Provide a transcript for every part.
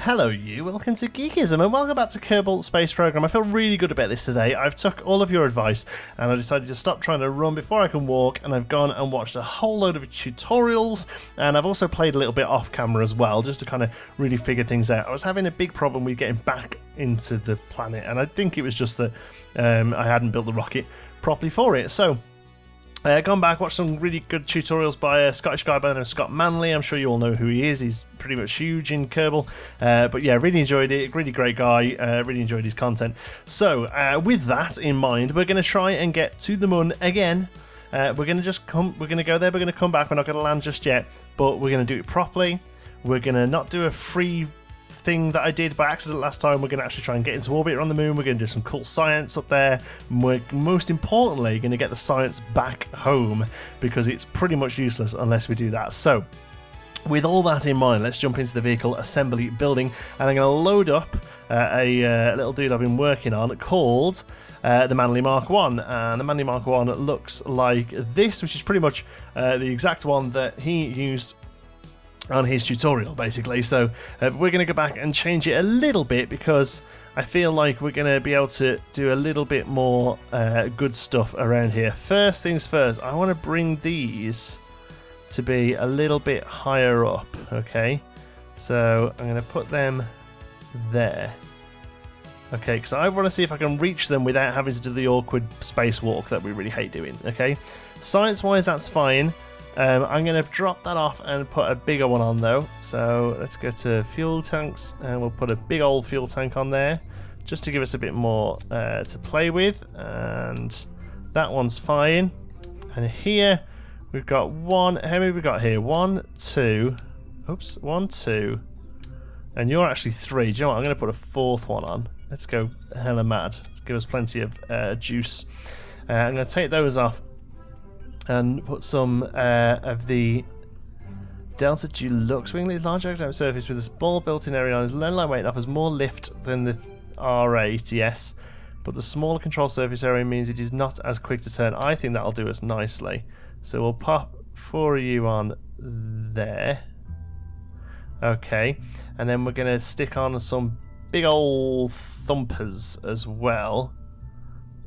Hello you, welcome to Geekism and welcome back to Kerbal Space Program. I feel really good about this today. I've took all of your advice and I decided to stop trying to run before I can walk, and I've gone and watched a whole load of tutorials, and I've also played a little bit off camera as well, just to kind of really figure things out. I was having a big problem with getting back into the planet, and I think it was just that I hadn't built the rocket properly for it. So gone back, watched some really good tutorials by a Scottish guy by the name of Scott Manley. I'm sure you all know who he is. He's pretty much huge in Kerbal. But yeah, really enjoyed it. Really great guy. Really enjoyed his content. So with that in mind, we're going to try and get to the moon again. We're going to go there. We're going to come back. We're not going to land just yet, but we're going to do it properly. We're going to not do a free thing that I did by accident last time. We're going to actually try and get into orbit around the moon. We're going to do some cool science up there. We're most importantly going to get the science back home, because it's pretty much useless unless we do that. So with all that in mind, let's jump into the vehicle assembly building, and I'm going to load up a little dude I've been working on called the Manley Mark 1, and the Manley Mark 1 looks like this, which is pretty much the exact one that he used on his tutorial, basically. So we're going to go back and change it a little bit, because I feel like we're going to be able to do a little bit more good stuff around here. First things first, I want to bring these to be a little bit higher up. Okay, so I'm going to put them there. Okay, because I want to see if I can reach them without having to do the awkward spacewalk that we really hate doing. Okay, science-wise, that's fine. I'm going to drop that off and put a bigger one on though. So let's go to fuel tanks, and we'll put a big old fuel tank on there just to give us a bit more to play with, and that one's fine. And here we've got one. How many have we got here? 1, 2. Oops, 1, 2. And you're actually 3. Do you know what? I'm going to put a fourth one on. Let's go hella mad. Give us plenty of juice. I'm going to take those off and put some of the Delta Deluxe winglet, large aerodynamic surface with a small built-in aerodynamics, low line weight, and offers more lift than the R8, yes, but the smaller control surface area means it is not as quick to turn. I think that'll do us nicely. So we'll pop 4 of you on there. Okay, and then we're going to stick on some big old thumpers as well,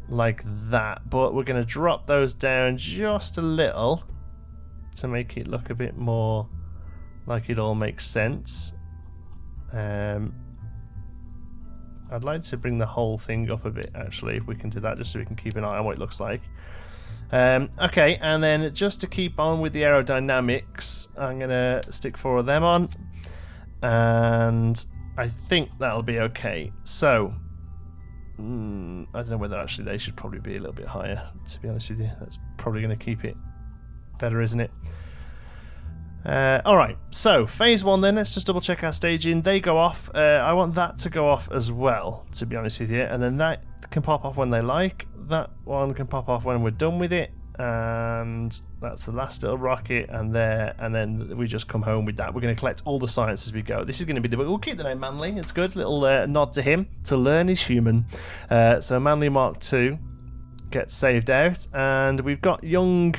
like that, but we're going to drop those down just a little to make it look a bit more like it all makes sense. I'd like to bring the whole thing up a bit, actually, if we can do that, just so we can keep an eye on what it looks like. Okay, and then just to keep on with the aerodynamics, I'm going to stick 4 of them on, and I think that'll be okay. So I don't know whether actually they should probably be a little bit higher, to be honest with you. That's probably going to keep it better, isn't it? Alright, so phase 1 then, let's just double check our staging. They go off. I want that to go off as well, to be honest with you, and then that can pop off when they like. That one can pop off when we're done with it, and that's the last little rocket, and there, and then we just come home with that. We're going to collect all the science as we go. This is going to be we'll keep the name Manley. It's good, little nod to him. To learn is human. So Manley Mark 2 gets saved out, and we've got young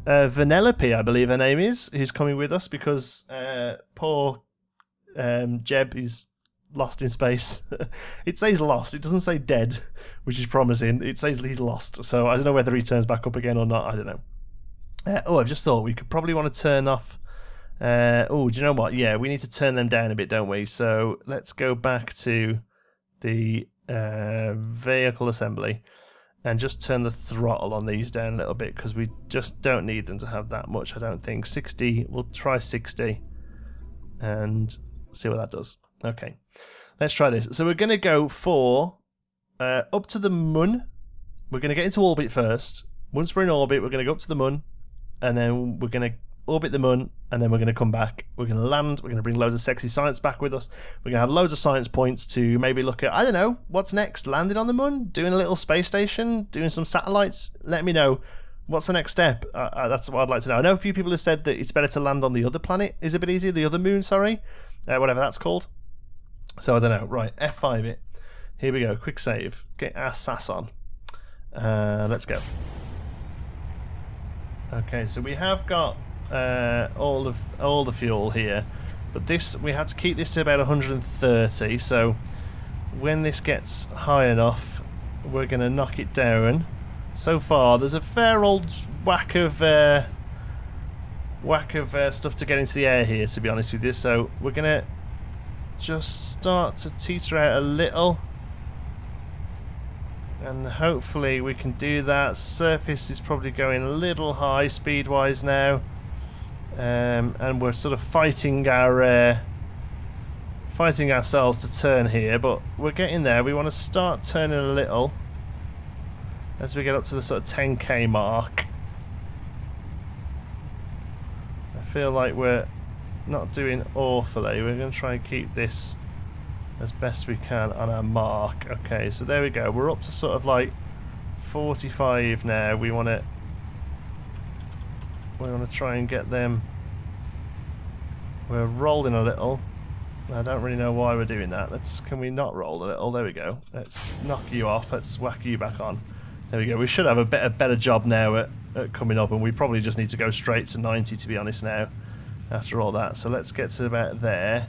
Vanellope, I believe her name is, who's coming with us, because poor Jeb is lost in space. It says lost, it doesn't say dead, which is promising. It says he's lost, so I don't know whether he turns back up again or not. I don't know. I've just thought we could probably want to turn off. Do you know what? Yeah, we need to turn them down a bit, don't we? So let's go back to the vehicle assembly and just turn the throttle on these down a little bit, because we just don't need them to have that much, I don't think. 60, we'll try 60 and see what that does. Okay, let's try this. So we're going to go for up to the moon. We're going to get into orbit first. Once we're in orbit, we're going to go up to the moon, and then we're going to orbit the moon, and then we're going to come back. We're going to land. We're going to bring loads of sexy science back with us. We're going to have loads of science points to maybe look at, I don't know, what's next? Landing on the moon? Doing a little space station? Doing some satellites? Let me know. What's the next step? That's what I'd like to know. I know a few people have said that it's better to land on the other planet. Is a bit easier. The other moon, sorry. Whatever that's called. So I don't know. Right, F5 it. Here we go. Quick save. Get our sass on. Let's go. Okay, so we have got all the fuel here. But this, we have to keep this to about 130, so when this gets high enough, we're going to knock it down. So far, there's a fair old whack of stuff to get into the air here, to be honest with you. So we're going to just start to teeter out a little. And hopefully we can do that. Surface is probably going a little high speed-wise now. And we're sort of fighting ourselves to turn here, but we're getting there. We want to start turning a little as we get up to the sort of 10k mark. I feel like we're not doing awfully. We're going to try and keep this as best we can on our mark. Okay, so there we go. We're up to sort of like 45 now. We want to try and get them. We're rolling a little. I don't really know why we're doing that. Can we not roll a little? There we go. Let's knock you off. Let's whack you back on. There we go. We should have a better job now at coming up, and we probably just need to go straight to 90, to be honest, now after all that. So let's get to about there.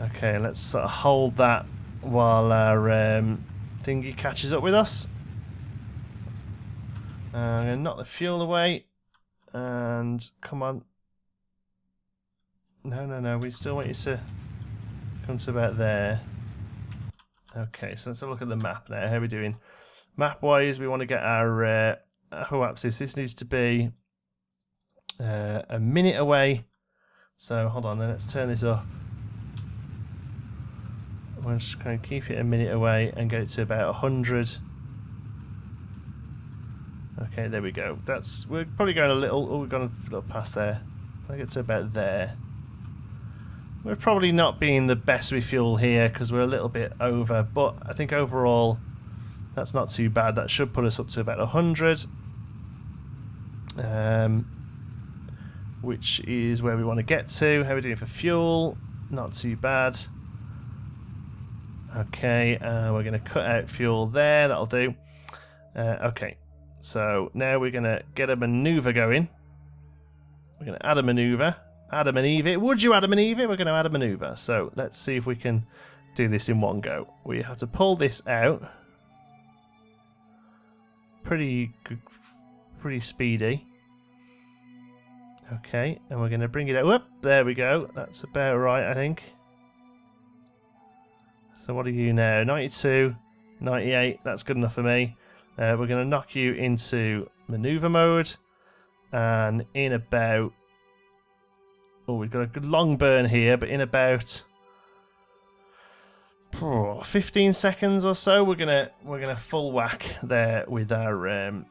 Okay, let's sort of hold that while our thingy catches up with us. I'm going to knock the fuel away, and come on. No, we still want you to come to about there. Okay, so let's have a look at the map now. How are we doing? Map-wise, we want to get our axis. This needs to be a minute away. So hold on, then let's turn this up. We're just going to keep it a minute away and get it to about 100. Okay, there we go. We're probably going a little. Oh, we've gone a little past there. I'll get to about there. We're probably not being the best with fuel here because we're a little bit over, but I think overall that's not too bad. That should put us up to about 100, which is where we want to get to. How are we doing for fuel? Not too bad. Okay, we're going to cut out fuel there. That'll do. Okay, so now we're going to get a manoeuvre going. We're going to add a manoeuvre. Adam and Eve it. Would you Adam and Eve it? We're going to add a manoeuvre. So let's see if we can do this in one go. We have to pull this out. Pretty speedy. Okay, and we're going to bring it out. Whoop, there we go. That's about right, I think. So what are you now? 92, 98. That's good enough for me. We're going to knock you into manoeuvre mode. And in about... Oh, we've got a good long burn here, but in about 15 seconds or so, we're gonna full whack there with our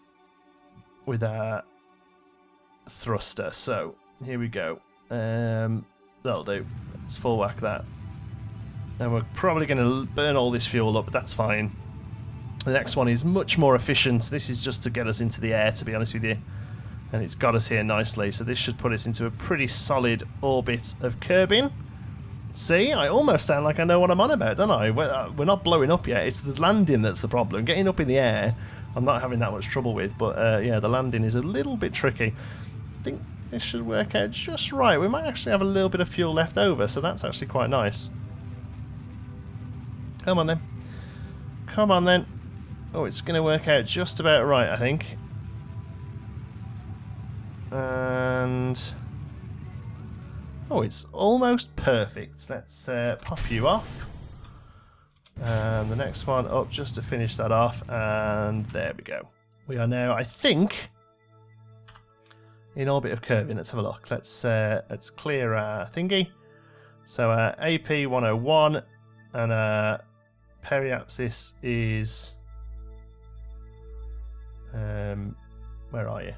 thruster. So here we go. That'll do. Let's full whack that. And we're probably going to burn all this fuel up, but that's fine. The next one is much more efficient. This is just to get us into the air, to be honest with you. And it's got us here nicely, so this should put us into a pretty solid orbit of Kerbin. See, I almost sound like I know what I'm on about, don't I? We're not blowing up yet. It's the landing that's the problem. Getting up in the air, I'm not having that much trouble with, but yeah, the landing is a little bit tricky. I think this should work out just right. We might actually have a little bit of fuel left over, so that's actually quite nice. Come on then. Come on then. Oh, it's going to work out just about right, I think. And... oh, it's almost perfect. Let's pop you off. And the next one up just to finish that off. And there we go. We are now, I think, in orbit of Kerbin. Let's have a look. Let's clear our thingy. So our AP 101 and our periapsis is... where are you?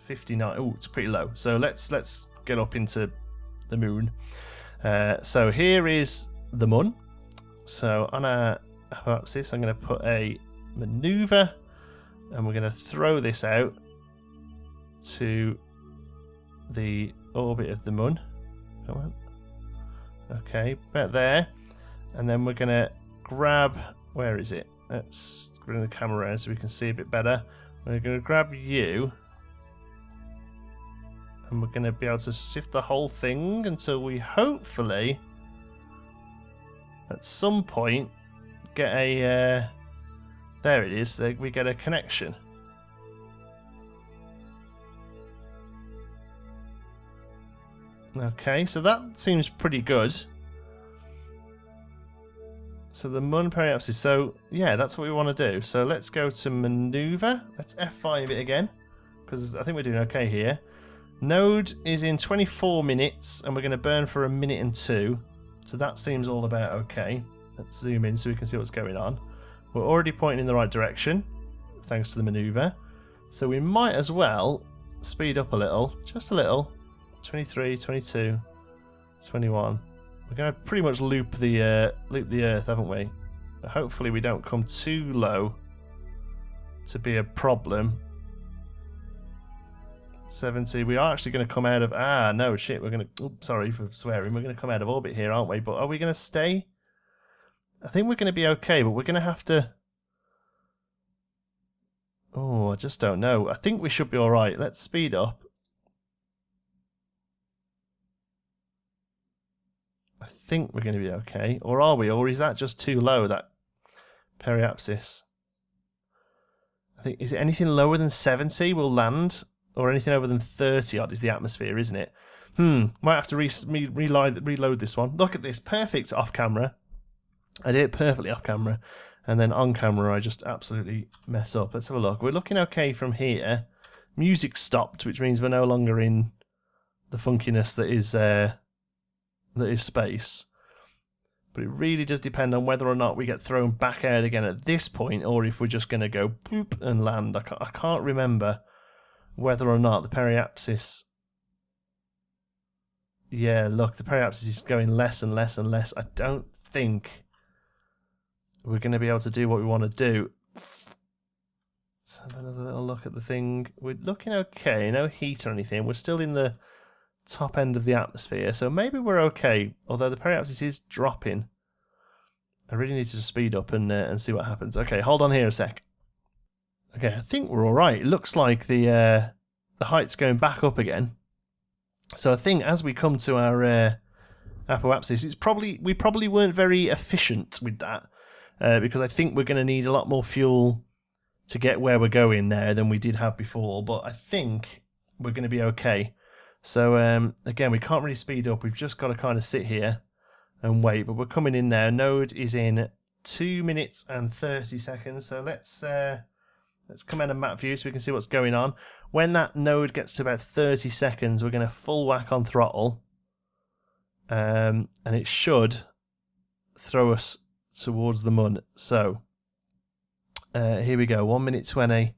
59. Oh, it's pretty low. So let's get up into the moon. So here is the moon. So on our axis, I'm going to put a maneuver, and we're going to throw this out to the orbit of the moon. Come on. Okay, about there. And then we're going to grab... where is it? Let's bring the camera around so we can see a bit better. We're going to grab you. And And we're going to be able to shift the whole thing until we hopefully, at some point, get a... there it is, we get a connection. Okay, so that seems pretty good. So the Mun periapsis, so yeah, that's what we want to do. So let's go to maneuver. Let's F5 it again, because I think we're doing okay here. Node is in 24 minutes, and we're going to burn for 1 minute and 2. So that seems all about okay. Let's zoom in so we can see what's going on. We're already pointing in the right direction, thanks to the maneuver. So we might as well speed up a little, just a little. 23, 22, 21. We're going to pretty much loop the Earth, haven't we? But hopefully we don't come too low to be a problem. 70. We are actually going to come out of... Ah, no, shit. We're going to... Oops, sorry for swearing. We're going to come out of orbit here, aren't we? But are we going to stay? I think we're going to be okay, but we're going to have to... Oh, I just don't know. I think we should be all right. Let's speed up. I think we're going to be okay. Or are we? Or is that just too low, that periapsis? I think... Is it anything lower than 70 will land? Or anything over than 30 odd is the atmosphere, isn't it? Might have to reload this one. Look at this. Perfect off camera. I did it perfectly off camera. And then on camera I just absolutely mess up. Let's have a look. We're looking okay from here. Music stopped, which means we're no longer in the funkiness that is space. But it really does depend on whether or not we get thrown back out again at this point, or if we're just going to go boop and land. I can't remember whether or not the periapsis... Yeah, look, the periapsis is going less and less and less. I don't think we're going to be able to do what we want to do. Let's have another little look at the thing. We're looking okay, no heat or anything. We're still in the top end of the atmosphere, so maybe we're okay, although the periapsis is dropping. I really need to just speed up and see what happens. Okay, hold on here a sec. Okay, I think we're all right. It looks like the height's going back up again. So I think as we come to our apoapsis, we probably weren't very efficient with that because I think we're going to need a lot more fuel to get where we're going there than we did have before. But I think we're going to be okay. So again, we can't really speed up. We've just got to kind of sit here and wait. But we're coming in now. Node is in 2 minutes and 30 seconds. So let's come out of map view so we can see what's going on. When that node gets to about 30 seconds, we're going to full whack on throttle. And it should throw us towards the Mun. So, here we go. 1 minute 20.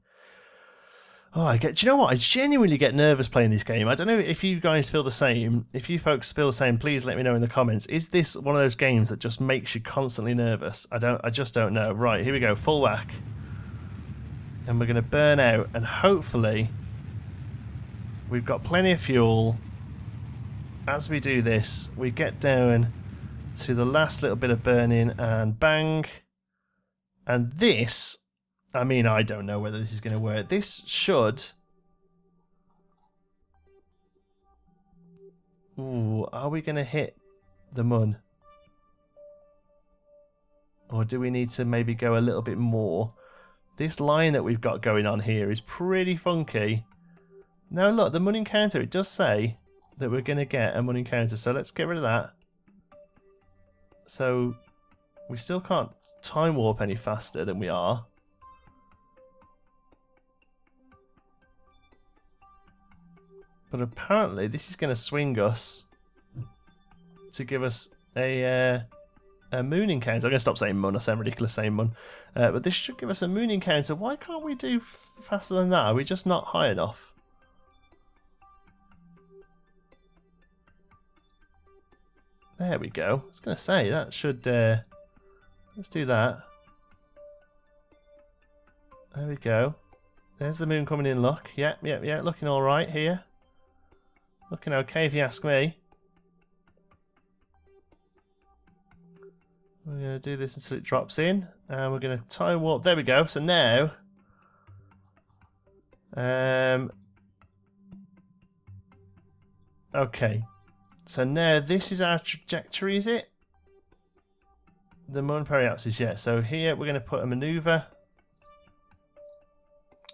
Oh, do you know what? I genuinely get nervous playing this game. I don't know if you guys feel the same. If you folks feel the same, please let me know in the comments. Is this one of those games that just makes you constantly nervous? I just don't know. Right, here we go. Full whack. And we're going to burn out, and hopefully we've got plenty of fuel. As we do this, we get down to the last little bit of burning, and bang. And this, I mean, I don't know whether this is going to work. This should... Ooh, are we going to hit the Mun? Or do we need to maybe go a little bit more? This line that we've got going on here is pretty funky. Now look, the Mun encounter, it does say that we're going to get a Mun encounter, so let's get rid of that. So we still can't time warp any faster than we are. But apparently this is going to swing us to give us a Moon encounter. I'm going to stop saying Mun. I sound ridiculous saying Mun. But this should give us a Moon encounter. Why can't we do faster than that? Are we just not high enough? There we go. I was going to say, that should... let's do that. There we go. There's the Moon coming in, look. Yep. Looking alright here. Looking okay if you ask me. We're going to do this until it drops in, and we're going to time warp. There we go. So now, Okay. So now this is our trajectory, is it? The Moon periapsis, yeah. So here we're going to put a maneuver.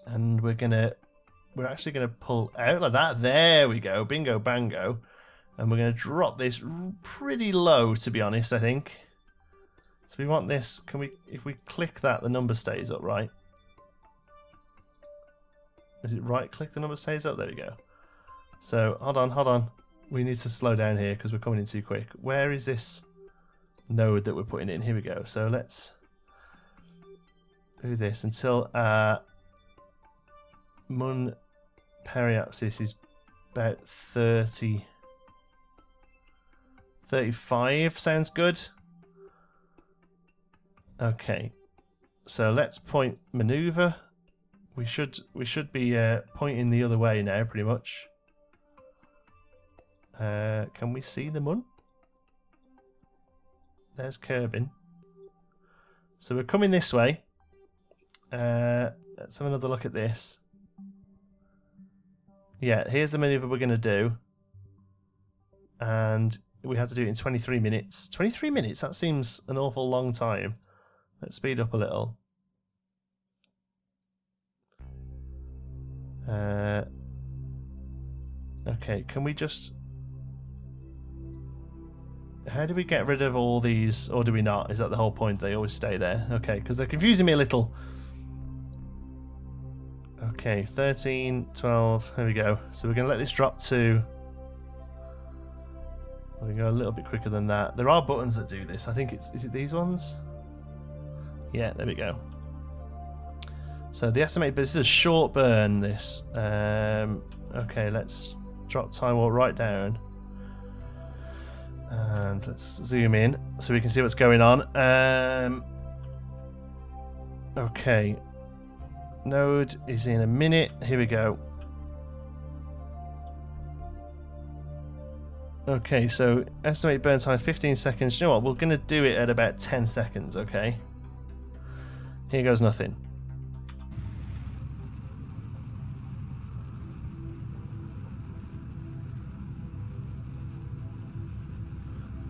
And we're actually going to pull out like that. There we go. Bingo bango. And we're going to drop this pretty low, to be honest, I think. So we want this. Can we, if we click that, the number stays up, right? Is it right click the number stays up? There we go. So hold on. We need to slow down here because we're coming in too quick. Where is this node that we're putting in? Here we go. So let's do this until Mun periapsis is about 35 sounds good. Okay, so let's point maneuver. We should be pointing the other way now, pretty much. Can we see the Mun? There's Kerbin. So we're coming this way. Let's have another look at this. Yeah, here's the maneuver we're going to do. And we have to do it in 23 minutes. 23 minutes? That seems an awful long time. Let's speed up a little. Okay, can we just... How do we get rid of all these, or do we not? Is that the whole point? They always stay there. Okay, because they're confusing me a little. Okay, 13, 12, there we go. So we're going to let this drop to... We can go a little bit quicker than that. There are buttons that do this. I think it's... Is it these ones? Yeah, there we go. So the estimate... This is a short burn, this. Okay, let's drop time warp right down. And let's zoom in so we can see what's going on. Okay. Node is in a minute. Here we go. Okay, so estimate burn time 15 seconds. You know what? We're going to do it at about 10 seconds, okay? Here goes nothing.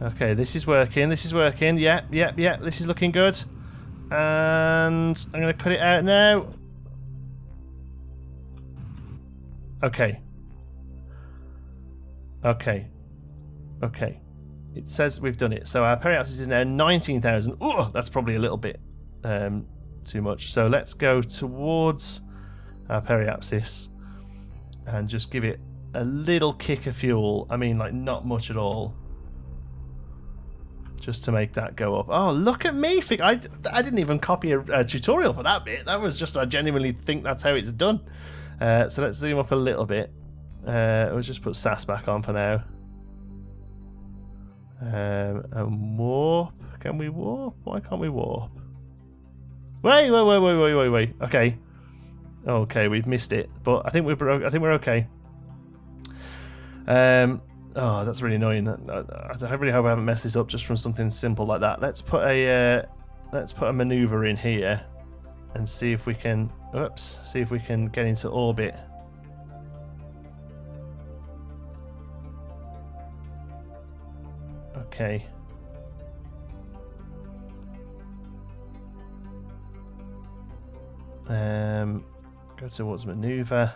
Okay, this is working. This is working. Yeah. This is looking good. And I'm going to cut it out now. Okay. It says we've done it. So our periapsis is now 19,000. Oh, that's probably a little bit too much. So let's go towards our periapsis and just give it a little kick of fuel. I mean, like, not much at all. Just to make that go up. Oh, look at me! I didn't even copy a tutorial for that bit. That was just, I genuinely think that's how it's done. So let's zoom up a little bit. We'll just put SAS back on for now. And warp. Can we warp? Why can't we warp? Wait. Okay. Okay, we've missed it. But I think we're okay. Oh, that's really annoying. I really hope I haven't messed this up just from something simple like that. Let's put a maneuver in here and see if we can. Oops. See if we can get into orbit. Okay. Go towards maneuver.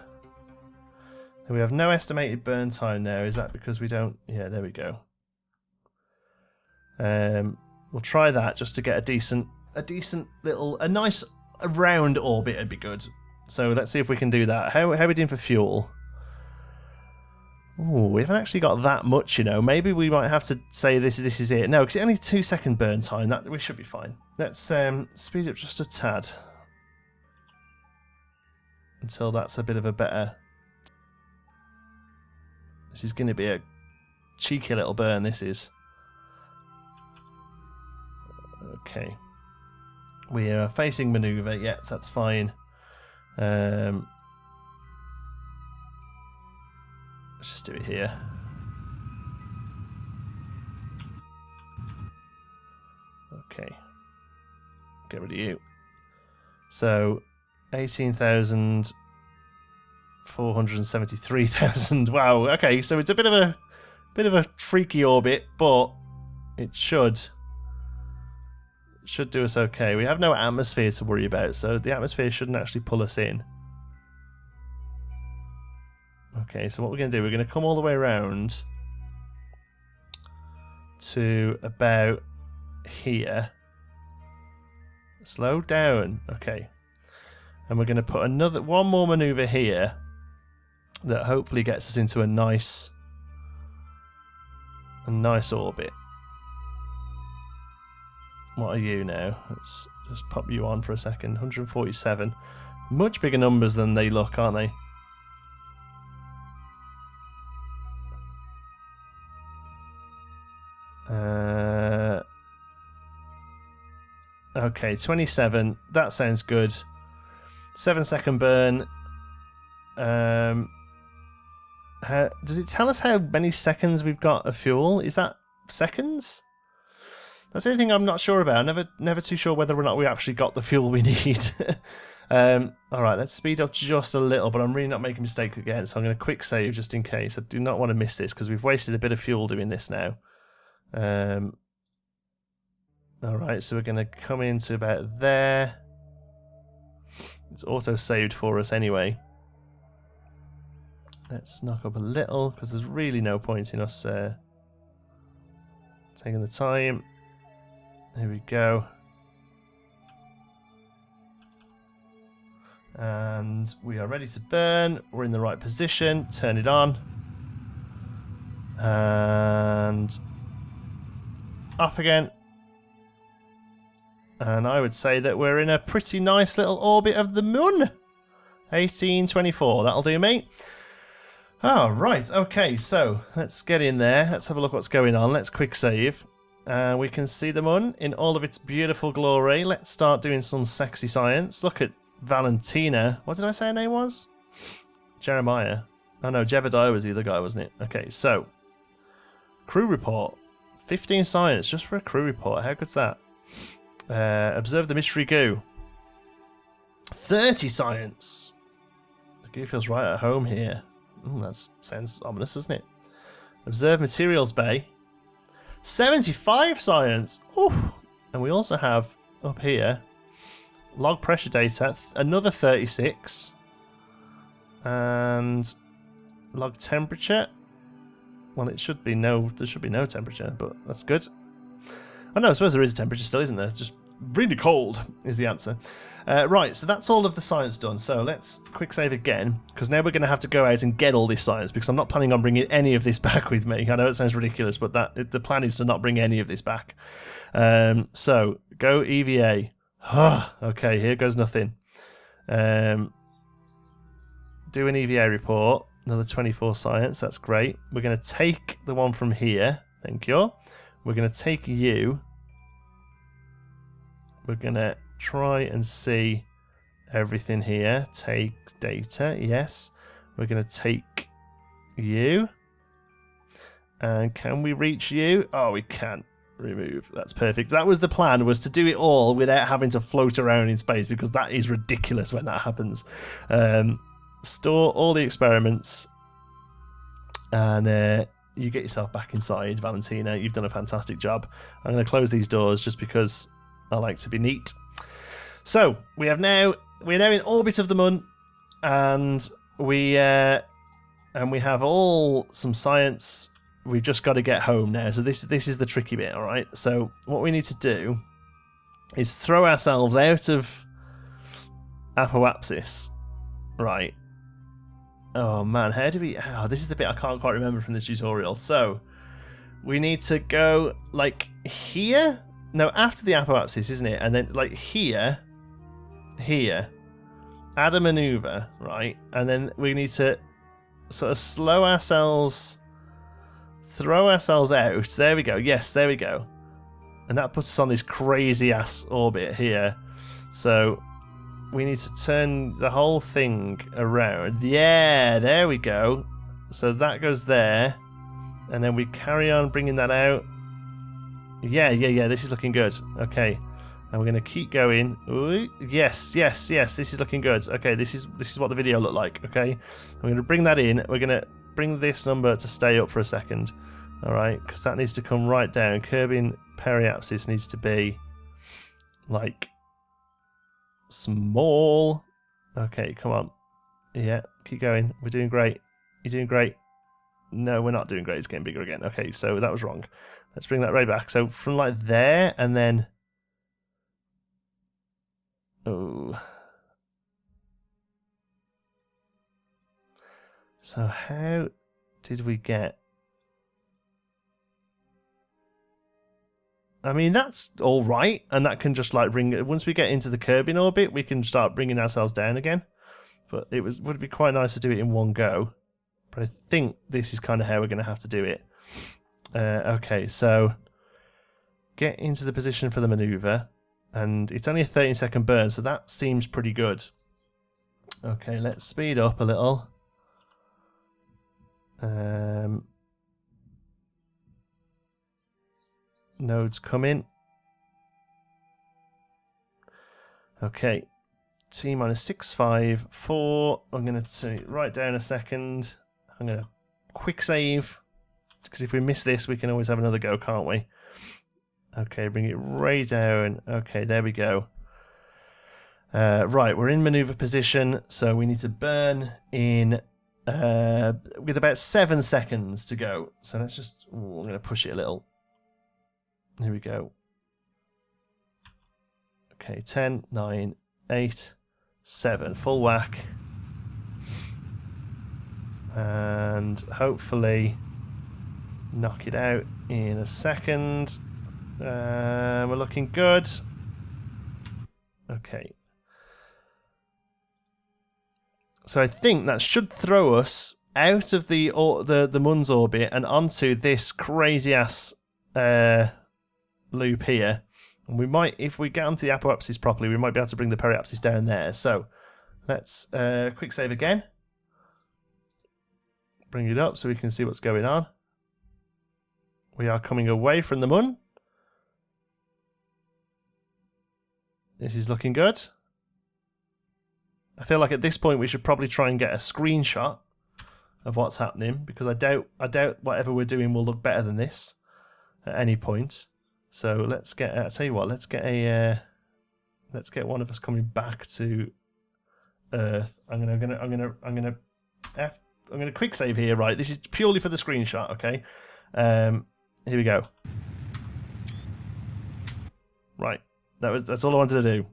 We have no estimated burn time now. Is that because we don't? Yeah, there we go. We'll try that just to get a decent little, a nice round orbit would be good. So let's see if we can do that. How are we doing for fuel? Oh, we haven't actually got that much, you know. Maybe we might have to say this is it. No, because it's only 2 second burn time. That we should be fine. Let's speed up just a tad until that's a bit of a better. This is going to be a cheeky little burn, this is. Okay. We are facing maneuver. Yes, that's fine. Let's just do it here. Okay. Get rid of you. So, 18,000... 473,000. Wow. Okay, so it's a bit of a Bit of a freaky orbit, but it should do us okay. We have no atmosphere to worry about, so the atmosphere shouldn't actually pull us in. Okay, so what we're going to do, we're going to come all the way around to about here. Slow down. Okay. And we're going to put one more maneuver here that hopefully gets us into a nice orbit. What are you now? Let's just pop you on for a second. 147. Much bigger numbers than they look, aren't they? Okay, 27. That sounds good. 7-second burn. Does it tell us how many seconds we've got of fuel? Is that seconds? That's the only thing I'm not sure about. Never too sure whether or not we actually got the fuel we need. Alright, let's speed up just a little, but I'm really not making a mistake again, so I'm going to quick save just in case. I do not want to miss this, because we've wasted a bit of fuel doing this now. Alright, so we're going to come into about there. It's auto-saved for us anyway. Let's knock up a little, because there's really no point in us taking the time. Here we go. And we are ready to burn. We're in the right position. Turn it on. And off again. And I would say that we're in a pretty nice little orbit of the moon. 1824. That'll do, mate. Oh, right. Okay, so let's get in there. Let's have a look what's going on. Let's quick save. We can see the moon in all of its beautiful glory. Let's start doing some sexy science. Look at Valentina. What did I say her name was? Jeremiah. Oh no, Jebediah was the other guy, wasn't it? Okay, so crew report. 15 science just for a crew report. How good's that? Observe the mystery goo. 30 science. The goo feels right at home here. That sounds ominous, doesn't it? Observe materials bay. 75 science. Ooh. And we also have up here log pressure data, another 36, and log temperature. Well, it should be there should be no temperature, but that's good. Oh no, I suppose there is a temperature still, isn't there? Just really cold is the answer. Right, so that's all of the science done. So let's quick save again, because now we're going to have to go out and get all this science, because I'm not planning on bringing any of this back with me. I know it sounds ridiculous, but the plan is to not bring any of this back. So go EVA. Okay, here goes nothing. Do an EVA report. Another 24 science. That's great. We're going to take the one from here. Thank you. We're going to take you. We're going to try and see everything here. Take data. Yes. We're going to take you. And can we reach you? Oh, we can. Remove. That's perfect. That was the plan, was to do it all without having to float around in space, because that is ridiculous when that happens. Store all the experiments, and you get yourself back inside, Valentina. You've done a fantastic job. I'm going to close these doors just because I like to be neat. So we're now in orbit of the moon, and we have all some science. We've just got to get home now. So this is the tricky bit, all right? So what we need to do is throw ourselves out of Apoapsis, right? Oh man, how do we... Oh, this is the bit I can't quite remember from the tutorial. So we need to go like here. No, after the Apoapsis, isn't it? And then like here. Add a maneuver, right? And then we need to sort of slow ourselves... Throw ourselves out. There we go. Yes, there we go. And that puts us on this crazy ass orbit here. So we need to turn the whole thing around. Yeah, there we go. So that goes there. And then we carry on bringing that out. Yeah. This is looking good. Okay. And we're going to keep going. Ooh, yes. This is looking good. Okay, this is what the video looked like. Okay. I'm going to bring that in. We're going to bring this number to stay up for a second. Alright, because that needs to come right down. Kerbin periapsis needs to be like small. Okay, come on. Yeah, keep going. We're doing great. You're doing great. No, we're not doing great. It's getting bigger again. Okay, so that was wrong. Let's bring that right back. So from like there and then... Oh. So how did we get... I mean, that's all right, and that can just like bring... Once we get into the Kerbin orbit, we can start bringing ourselves down again. But it would be quite nice to do it in one go. But I think this is kind of how we're going to have to do it. Okay, so get into the position for the maneuver, and it's only a 13-second burn, so that seems pretty good. Okay, let's speed up a little. Nodes coming. Okay, T minus 6, 5, 4. I'm going to write down a second. I'm going to quick save, because if we miss this, we can always have another go, can't we? Okay, bring it right down. Okay, there we go. Right, we're in maneuver position, so we need to burn in with about 7 seconds to go. So let's just... I'm going to push it a little. Here we go. Okay, 10, 9, 8, 7. Full whack. And hopefully knock it out in a second. We're looking good. Okay. So I think that should throw us out of the Mun's orbit and onto this crazy ass loop here. And we might, if we get onto the apoapsis properly, we might be able to bring the periapsis down there. So let's quick save again. Bring it up so we can see what's going on. We are coming away from the Mun. This is looking good. I feel like at this point we should probably try and get a screenshot of what's happening, because I doubt whatever we're doing will look better than this at any point. So let's get. I'll tell you what. Let's get one of us coming back to Earth. I'm gonna quick save here. Right, this is purely for the screenshot. Okay. Here we go. Right. That's all I wanted to do.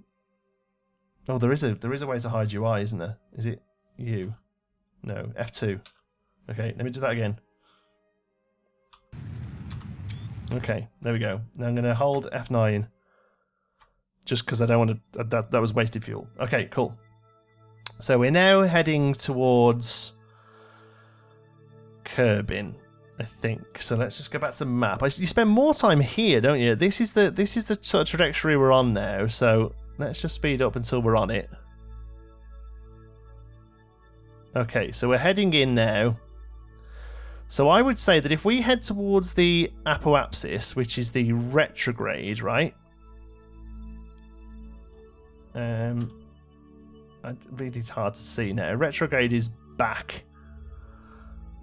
Oh, there is a way to hide UI, isn't there? Is it U? No, F2. Okay, let me do that again. Okay, there we go. Now I'm going to hold F9 just because I don't want to... That was wasted fuel. Okay, cool. So we're now heading towards Kerbin, I think. So let's just go back to the map. You spend more time here, don't you? This is the sort of trajectory we're on now. So let's just speed up until we're on it. Okay, so we're heading in now. So I would say that if we head towards the apoapsis, which is the retrograde, right? Really hard to see now. Retrograde is back.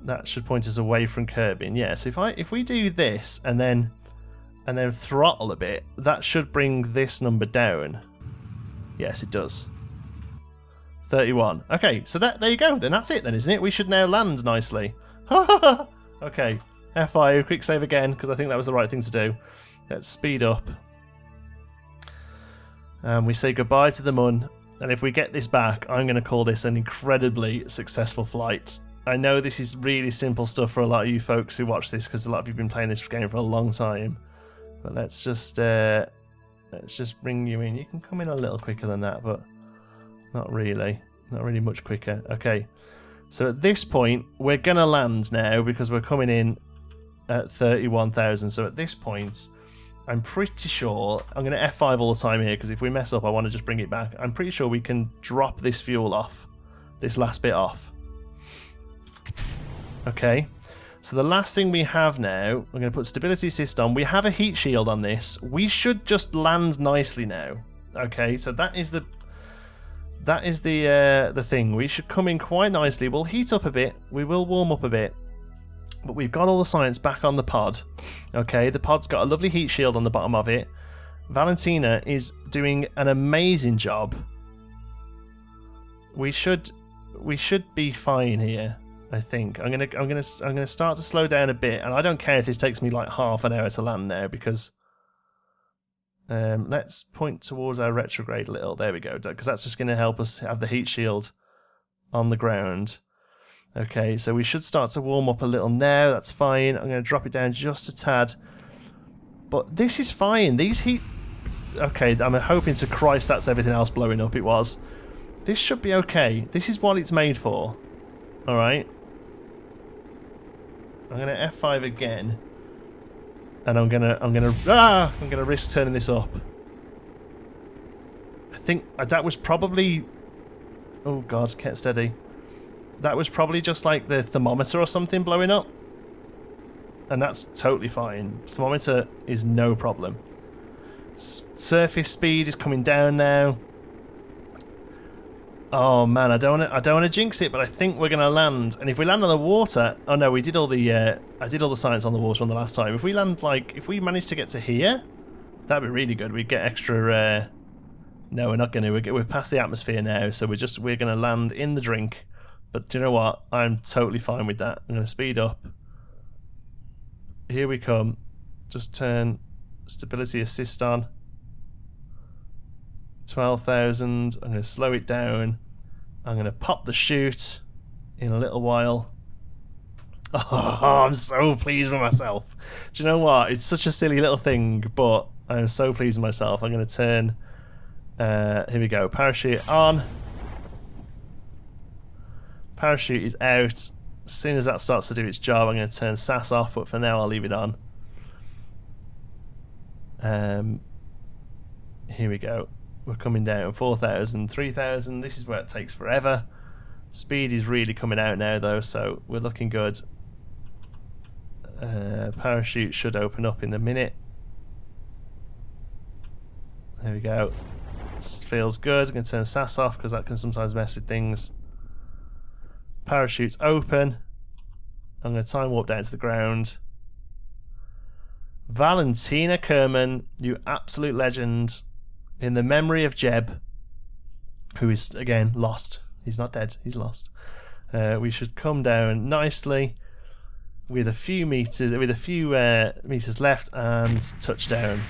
That should point us away from Kerbin. Yeah, so if we do this and then throttle a bit, that should bring this number down. Yes, it does. 31. Okay, so there you go. Then that's it then, isn't it? We should now land nicely. Okay, F5, quick save again, because I think that was the right thing to do. Let's speed up. We say goodbye to the Mun, and if we get this back, I'm going to call this an incredibly successful flight. I know this is really simple stuff for a lot of you folks who watch this, because a lot of you have been playing this game for a long time. But let's just bring you in. You can come in a little quicker than that, but not really much quicker. Okay. So at this point, we're going to land now because we're coming in at 31,000. So at this point, I'm pretty sure... I'm going to F5 all the time here because if we mess up, I want to just bring it back. I'm pretty sure we can drop this fuel off. This last bit off. Okay. So the last thing we have now, we're going to put stability assist on. We have a heat shield on this. We should just land nicely now. Okay, so that is the thing. We should come in quite nicely. We'll heat up a bit. We will warm up a bit. But we've got all the science back on the pod. Okay, the pod's got a lovely heat shield on the bottom of it. Valentina is doing an amazing job. We should be fine here, I think. I'm gonna start to slow down a bit, and I don't care if this takes me like half an hour to land now, because let's point towards our retrograde a little. There we go, because that's just going to help us have the heat shield on the ground. Okay, so we should start to warm up a little now. That's fine. I'm going to drop it down just a tad. But this is fine. These heat... Okay, I'm hoping to Christ that's everything else blowing up. It was. This should be okay. This is what it's made for. Alright. I'm going to F5 again. And I'm gonna risk turning this up. I think that was probably... Oh god, get steady. That was probably just like the thermometer or something blowing up. And that's totally fine. Thermometer is no problem. Surface speed is coming down now. Oh man, I don't want to jinx it, but I think we're gonna land. And if we land on the water, oh no, we did all the I did all the science on the water on the last time. If we land if we manage to get to here, that'd be really good. We'd get extra. No, we're not gonna. We're past the atmosphere now, so we're gonna land in the drink. But do you know what? I'm totally fine with that. I'm gonna speed up. Here we come. Just turn stability assist on. 12,000. I'm going to slow it down. I'm going to pop the chute in a little while. Oh, I'm so pleased with myself. Do you know what? It's such a silly little thing, but I'm so pleased with myself. I'm going to turn... here we go. Parachute on. Parachute is out. As soon as that starts to do its job, I'm going to turn SAS off, but for now I'll leave it on. Here we go. We're coming down 4,000, 3,000. This is where it takes forever. Speed is really coming out now though, so we're looking good. Parachute should open up in a minute. There we go. This feels good. I'm going to turn SAS off because that can sometimes mess with things. Parachute's open. I'm going to time warp down to the ground. Valentina Kerbin, you absolute legend. In the memory of Jeb, who is again lost. He's not dead, he's lost. We should come down nicely with a few meters, meters left, and touchdown.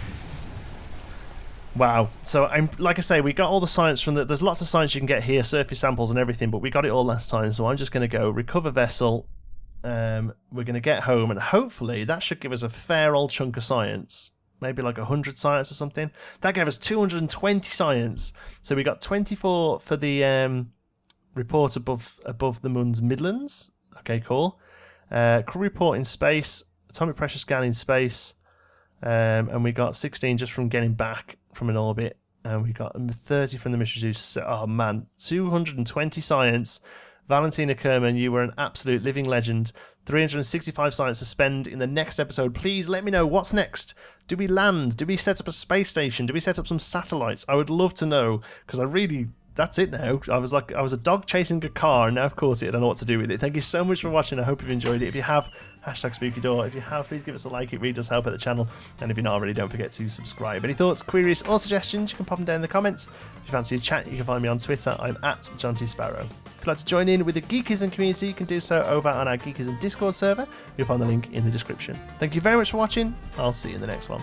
Wow. So like I say, we got all the science from there's lots of science you can get here, surface samples and everything, but we got it all last time, so I'm just going to go recover vessel. We're going to get home, and hopefully that should give us a fair old chunk of science. Maybe like 100 science or something. That gave us 220 science. So we got 24 for the report above the Moon's Midlands. Okay, cool. Crew report in space. Atomic pressure scan in space. And we got 16 just from getting back from an orbit. And we got 30 from the mission. Oh man, 220 science. Valentina Kerbin, you were an absolute living legend. 365 science to spend in the next episode. Please let me know what's next. Do we land? Do we set up a space station? Do we set up some satellites? I would love to know, because that's it now. I was a dog chasing a car, and now I've caught it. I don't know what to do with it. Thank you so much for watching. I hope you've enjoyed it. If you have, #SpookyDoor. If you have, please give us a like. It really does help at the channel. And if you're not already, don't forget to subscribe. Any thoughts, queries, or suggestions, you can pop them down in the comments. If you fancy a chat, you can find me on Twitter. I'm at John T. Sparrow. If you'd like to join in with the Geekism community, you can do so over on our Geekism Discord server. You'll find the link in the description. Thank you very much for watching. I'll see you in the next one.